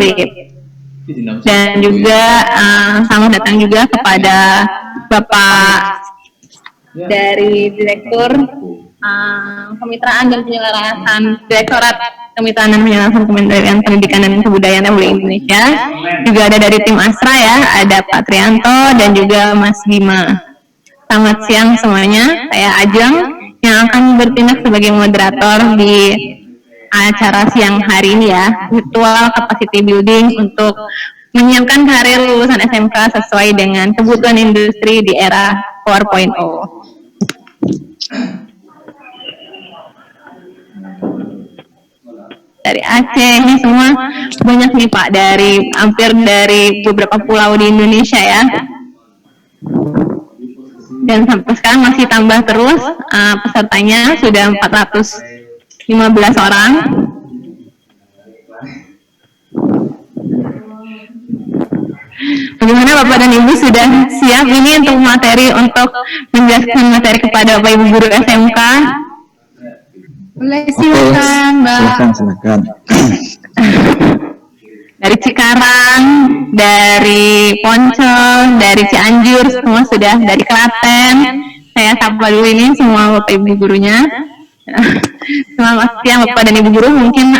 Tulip. Dan juga selamat datang juga kepada Bapak dari Direktur Kemitraan dan Penyelarasan Direktorat Kemitraan dan Penyelarasan Kementerian Pendidikan dan Kebudayaan Republik Indonesia. Juga ada dari tim Astra ya, ada Pak Trianto dan juga Mas Bima. Selamat siang semuanya, saya Ajeng yang akan bertindak sebagai moderator di acara siang hari ini ya, virtual capacity building untuk menyiapkan karir lulusan SMK sesuai dengan kebutuhan industri di era 4.0. Dari Aceh, ini semua banyak nih Pak, hampir dari beberapa pulau di Indonesia ya. Dan sampai sekarang masih tambah terus, pesertanya sudah 415 orang. Bagaimana Bapak dan Ibu sudah siap ini untuk menjelaskan materi kepada Bapak Ibu guru SMK? Boleh silakan Mbak. Silakan. Dari Cikarang, dari Poncol, dari Cianjur, semua sudah, dari Klaten. Saya sapa dulu ini semua Bapak Ibu gurunya. Selamat siang Bapak dan Ibu guru. Mungkin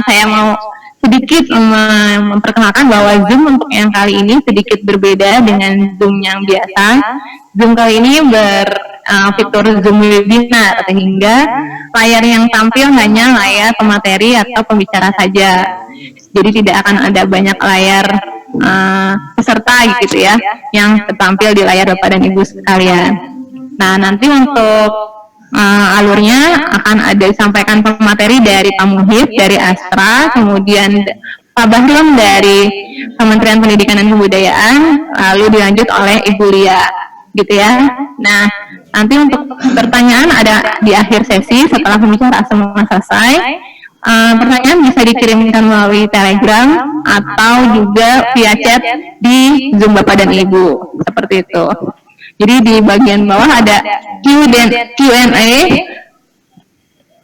saya mau sedikit memperkenalkan bahwa Zoom untuk yang kali ini sedikit berbeda dengan Zoom yang biasa. Zoom kali ini fitur Zoom webinar, sehingga layar yang tampil hanya layar pemateri atau pembicara saja. Jadi tidak akan ada banyak layar peserta gitu ya, yang tertampil di layar Bapak dan Ibu sekalian. Nah, nanti untuk alurnya akan ada disampaikan pemateri dari Pak Muhib dari Astra, kemudian Pak Bahlum dari Kementerian Pendidikan dan Kebudayaan, lalu dilanjut oleh Ibu Lia, gitu ya. Nah, nanti untuk pertanyaan ada di akhir sesi setelah pembicaraan semua selesai. Pertanyaan bisa dikirimkan melalui Telegram atau juga via chat di Zoom Bapak dan Ibu, seperti itu. Jadi di bagian bawah ada Q&A,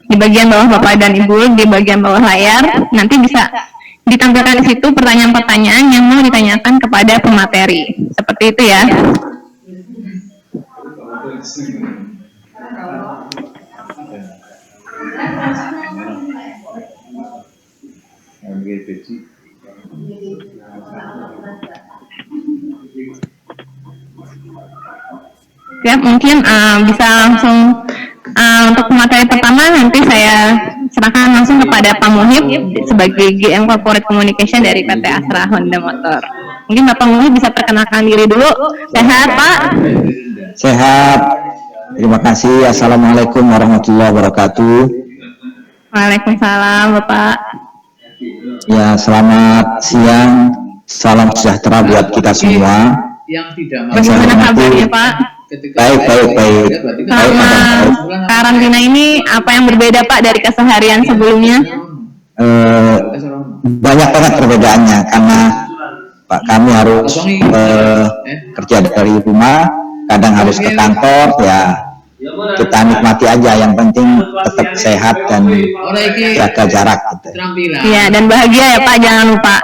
di bagian bawah Bapak dan Ibu, di bagian bawah layar, nanti bisa ditampilkan di situ pertanyaan-pertanyaan yang mau ditanyakan kepada pemateri. Seperti itu ya. Ya, mungkin bisa langsung untuk materi pertama nanti saya serahkan langsung kepada Pak Muhib sebagai GM Corporate Communication dari PT Astra Honda Motor. Mungkin Bapak Muhib bisa perkenalkan diri dulu. Sehat Pak? Sehat. Terima kasih. Assalamualaikum warahmatullahi wabarakatuh. Waalaikumsalam Bapak. Ya, selamat siang. Salam sejahtera buat kita semua. Bagaimana kabarnya Pak? Baik. Selama karantina ini apa yang berbeda Pak dari keseharian sebelumnya? Banyak banget perbedaannya karena Pak kami harus kerja dari rumah, kadang harus ke kantor, ya kita nikmati aja, yang penting tetap sehat dan jaga jarak gitu. Iya, dan bahagia ya Pak, jangan lupa.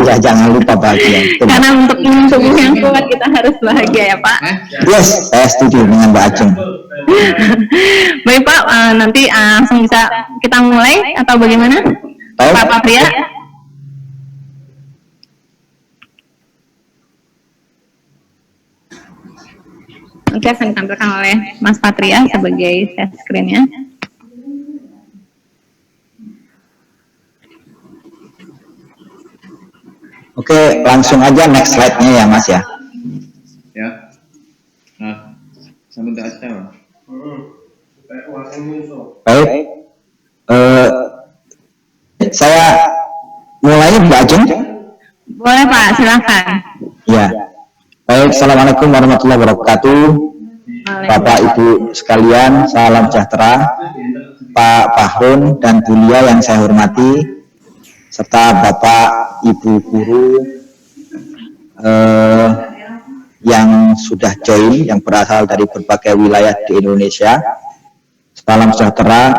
Iya, jangan lupa bahagia. Karena untuk tubuh yang kuat kita harus bahagia ya Pak. Yes, saya setuju dengan Mbak Ajeng. Baik Pak, nanti langsung bisa kita mulai atau bagaimana? Pak Patria. Nanti akan ditampilkan oleh Mas Patria sebagai share screen-nya. Oke, langsung aja next slide-nya ya Mas ya. Ya. Nah, sampai aja. Baik. Saya mulai Mbak Ajeng. Boleh Pak, silakan. Ya. Baik, assalamualaikum warahmatullahi wabarakatuh. Bapak Ibu sekalian, salam sejahtera. Pak Bahrun dan Bu Lia yang saya hormati, serta Bapak Ibu guru yang sudah join, yang berasal dari berbagai wilayah di Indonesia. Salam sejahtera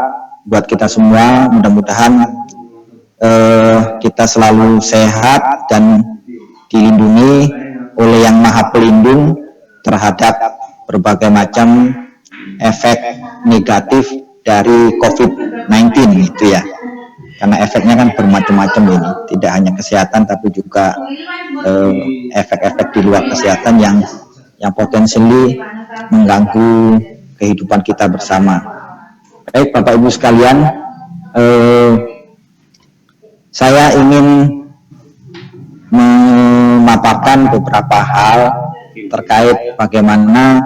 buat kita semua. Mudah-mudahan kita selalu sehat dan dilindungi oleh Yang Maha Pelindung terhadap berbagai macam efek negatif dari COVID-19 itu ya. Karena efeknya kan bermacam-macam ini, tidak hanya kesehatan tapi juga efek-efek di luar kesehatan yang potensially mengganggu kehidupan kita bersama. Baik Bapak Ibu sekalian, saya ingin memaparkan beberapa hal terkait bagaimana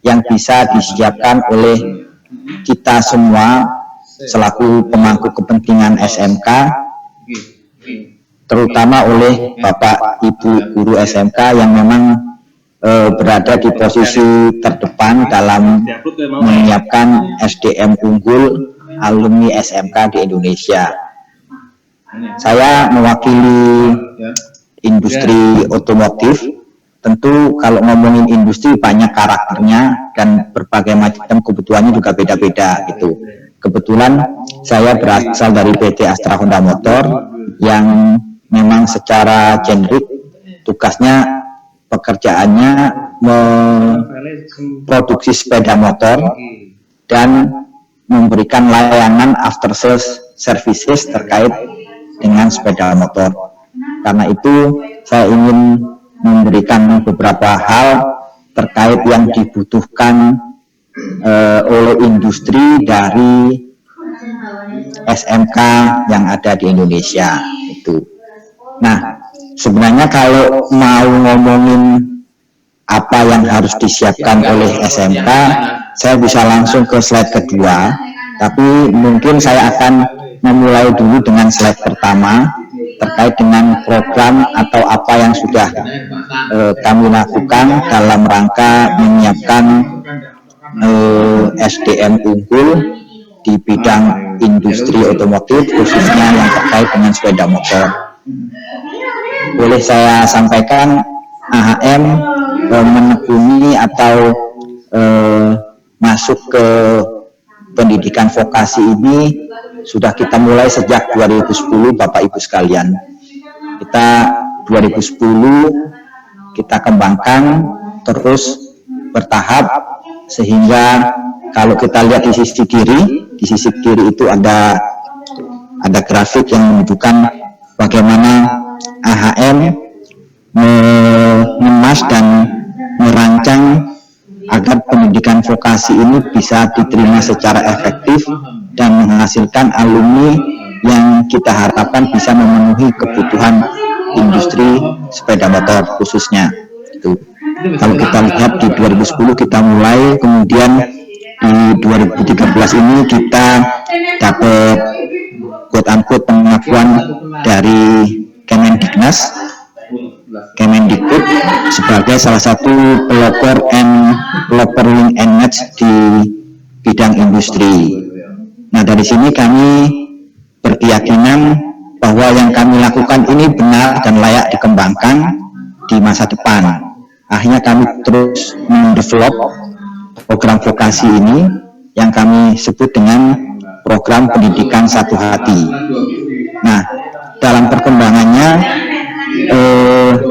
yang bisa disiapkan oleh kita semua selaku pemangku kepentingan SMK, terutama oleh Bapak Ibu guru SMK yang memang berada di posisi terdepan dalam menyiapkan SDM unggul alumni SMK di Indonesia. Saya mewakili industri otomotif. Tentu kalau ngomongin industri banyak karakternya dan berbagai macam kebutuhannya juga beda-beda gitu. Kebetulan saya berasal dari PT Astra Honda Motor yang memang secara generik tugasnya pekerjaannya memproduksi sepeda motor dan memberikan layanan after sales services terkait dengan sepeda motor. Karena itu saya ingin memberikan beberapa hal terkait yang dibutuhkan oleh industri dari SMK yang ada di Indonesia itu. Nah, sebenarnya kalau mau ngomongin apa yang harus disiapkan oleh SMK, saya bisa langsung ke slide kedua, tapi mungkin saya akan memulai dulu dengan slide pertama terkait dengan program atau apa yang sudah kami lakukan dalam rangka menyiapkan SDM unggul di bidang industri otomotif, khususnya yang terkait dengan sepeda motor. Boleh saya sampaikan, AHM menekuni atau masuk ke pendidikan vokasi ini sudah kita mulai sejak 2010 Bapak Ibu sekalian. Kita 2010 kita kembangkan terus bertahap sehingga kalau kita lihat di sisi kiri itu ada grafik yang menunjukkan bagaimana AHM mengemas dan merancang agar pendidikan vokasi ini bisa diterima secara efektif dan menghasilkan alumni yang kita harapkan bisa memenuhi kebutuhan industri sepeda motor khususnya. Itu. Kalau kita lihat di 2010 kita mulai, kemudian di 2013 ini kita dapat quote-unquote pengakuan dari Kemendikbud sebagai salah satu pelopor link and match di bidang industri. Nah, dari sini kami berkeyakinan bahwa yang kami lakukan ini benar dan layak dikembangkan di masa depan. Akhirnya kami terus mendevelop program vokasi ini yang kami sebut dengan program pendidikan satu hati. Nah, dalam perkembangannya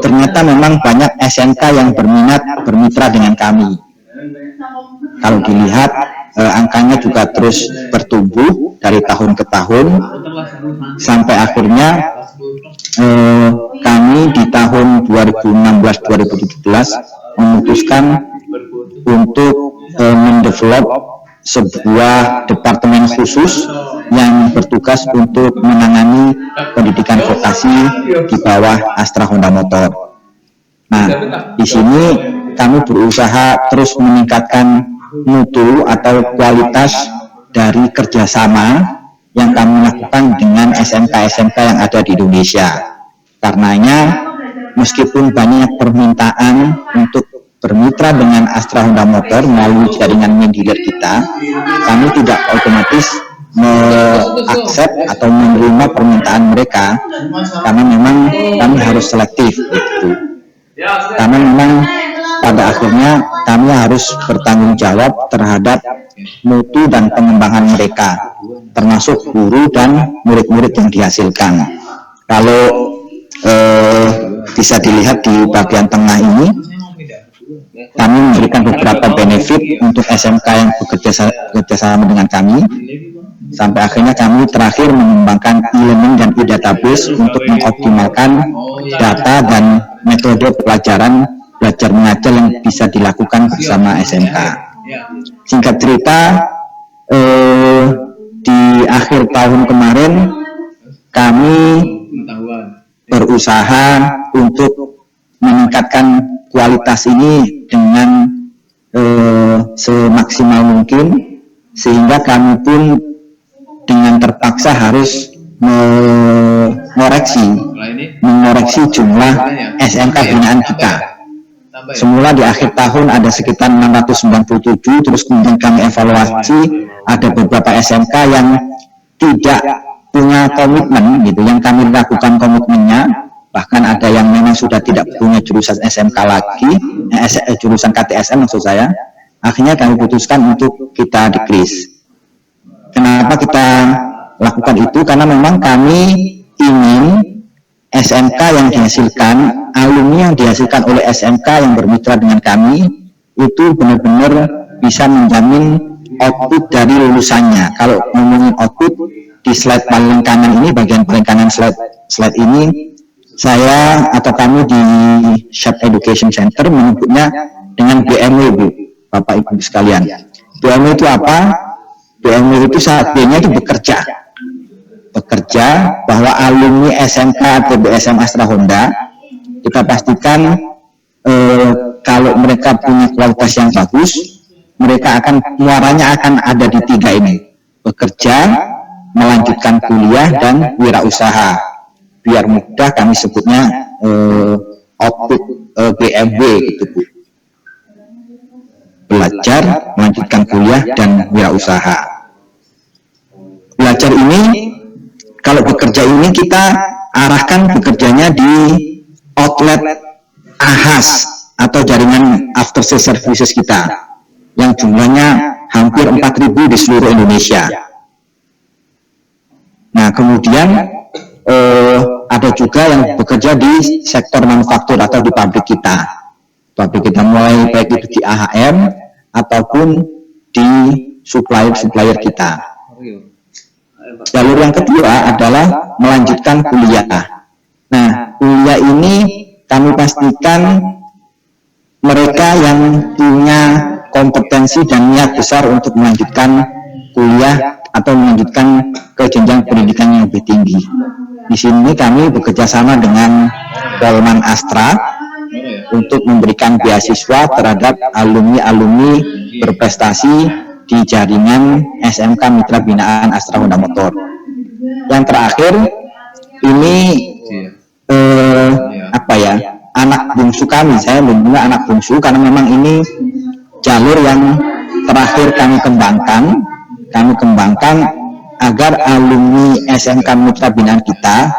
ternyata memang banyak SMK yang bermitra dengan kami. Kalau dilihat angkanya juga terus bertumbuh dari tahun ke tahun sampai akhirnya kami di tahun 2016-2017 memutuskan untuk mendevelop sebuah departemen khusus yang bertugas untuk menangani pendidikan vokasi di bawah Astra Honda Motor. Nah, di sini kami berusaha terus meningkatkan mutu atau kualitas dari kerjasama yang kami lakukan dengan SMK-SMK yang ada di Indonesia. Karenanya, meskipun banyak permintaan untuk bermitra dengan Astra Honda Motor melalui jaringan mendiler kita, kami tidak otomatis mengakses atau menerima permintaan mereka karena memang kami harus selektif gitu. Karena memang pada akhirnya kami harus bertanggung jawab terhadap mutu dan pengembangan mereka, termasuk guru dan murid-murid yang dihasilkan. Kalau bisa dilihat di bagian tengah ini, kami memberikan beberapa benefit untuk SMK yang bekerja sama dengan kami, sampai akhirnya kami terakhir mengembangkan e-learning dan e-database untuk mengoptimalkan data dan metode pelajaran belajar mengajar yang bisa dilakukan bersama SMK. Singkat cerita, di akhir tahun kemarin kami berusaha untuk meningkatkan kualitas ini dengan semaksimal mungkin, sehingga kami pun dengan terpaksa harus mengoreksi jumlah SMK binaan kita. Semula di akhir tahun ada sekitar 697, terus kemudian kami evaluasi ada beberapa SMK yang tidak punya komitmen gitu, yang kami lakukan komitmennya, bahkan ada yang memang sudah tidak punya jurusan SMK lagi, jurusan KTSM maksud saya. Akhirnya kami putuskan untuk kita decrease. Kenapa kita lakukan itu? Karena memang kami ingin SMK yang dihasilkan, alumni yang dihasilkan oleh SMK yang bermitra dengan kami, itu benar-benar bisa menjamin output dari lulusannya. Kalau ngomongin output, di slide paling kanan ini, bagian paling kanan slide ini, saya atau kami di Shap Education Center menyebutnya dengan BMW, Bu, Bapak Ibu sekalian. BMW itu apa? BMW itu saat B-nya itu bekerja bahwa alumni SMK atau BSM Astra Honda, kita pastikan kalau mereka punya kualitas yang bagus, mereka muaranya akan ada di 3 ini: bekerja, melanjutkan kuliah, dan wirausaha. Biar mudah kami sebutnya output BMW gitu, Bu. Belajar, melanjutkan kuliah, dan wirausaha. Belajar ini, kalau bekerja ini kita arahkan bekerjanya di outlet AHAS atau jaringan after sales services kita yang jumlahnya hampir 4.000 di seluruh Indonesia. Nah, kemudian ada juga yang bekerja di sektor manufaktur atau di pabrik kita. Pabrik kita mulai baik itu di AHM ataupun di supplier kita. Jalur yang kedua adalah melanjutkan kuliah. Nah, kuliah ini kami pastikan mereka yang punya kompetensi dan niat besar untuk melanjutkan kuliah atau melanjutkan ke jenjang pendidikan yang lebih tinggi. Di sini kami bekerja sama dengan Polman Astra untuk memberikan beasiswa terhadap alumni-alumni berprestasi di jaringan SMK Mitra Binaan Astra Honda Motor. Yang terakhir ini anak bungsu kami. Saya benar anak bungsu karena memang ini jalur yang terakhir kami kembangkan agar alumni SMK Mitra Binaan kita